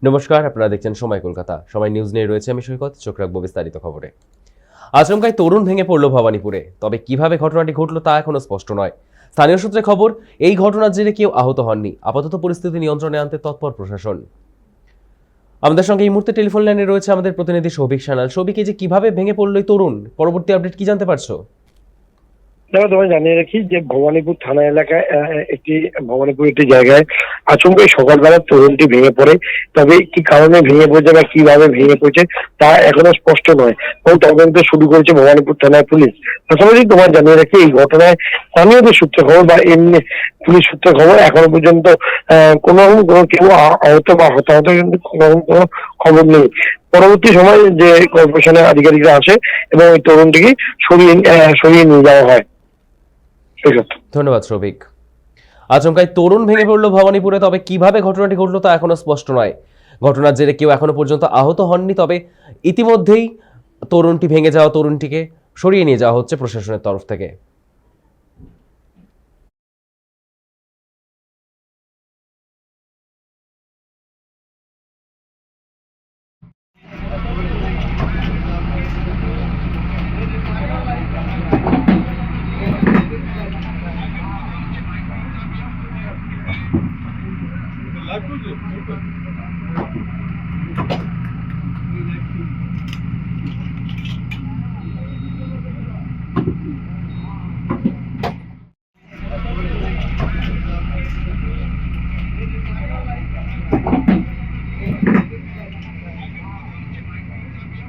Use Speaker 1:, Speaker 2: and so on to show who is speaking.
Speaker 1: নমস্কার, আপনারা দেখছেন সময় কলকাতা। সময় নিউজ নিয়ে রয়েছে আমি সৈকত। চোখ রাখবো বিস্তারিত খবরে। আচমকায় তরুণ ভেঙে পড়ল ভবানীপুরে। তবে কিভাবে ঘটনাটি ঘটলো তা এখনো স্পষ্ট নয়। স্থানীয় সূত্রে খবর, এই ঘটনার জেরে কেউ আহত হননি। আপাতত পরিস্থিতি নিয়ন্ত্রণে আনতে তৎপর প্রশাসন। আমাদের সঙ্গে এই মুহূর্তে টেলিফোন লাইনে রয়েছে আমাদের প্রতিনিধি সৌভিক সানাল। সৌভিক, এই যে কিভাবে ভেঙে পড়লো এই তরুণ, পরবর্তী আপডেট কি জানতে পারছো?
Speaker 2: দেখো, তোমায় জানিয়ে রাখি যে ভবানীপুর থানা এলাকায় একটি জায়গায় আচমকাই সকালবেলা তরুণটি ভেঙে পড়ে। তবে কি কারণে ভেঙে পড়েছে বা কিভাবে ভেঙে পড়েছে তা এখনো স্পষ্ট নয় এবং তদন্ত শুরু করেছে ভবানীপুর থানার পুলিশ। পাশাপাশি তোমায় জানিয়ে রাখি, এই ঘটনায় স্থানীয়দের সূত্রে খবর বা এমনি পুলিশ সূত্রে খবর এখনো পর্যন্ত কোনো কেউ আহত বা হতাহত কিন্তু কোনো খবর নেই। পরবর্তী সময় যে কর্পোরেশনের আধিকারিকরা আসে এবং এই তরুণটিকে সরিয়ে নিয়ে যাওয়া হয়।
Speaker 1: ধন্যবাদ সৌভিক। আচমকায় তরুণ ভেঙে পড়ল ভবানীপুরে, তবে কিভাবে ঘটনাটি ঘটলো তা এখনো স্পষ্ট নয়। ঘটনার জেরে কেউ এখনো পর্যন্ত আহত হননি, তবে ইতিমধ্যেই তরুণটিকে সরিয়ে নিয়ে যাওয়া হচ্ছে প্রশাসনের তরফ থেকে।
Speaker 3: লাইভ করছে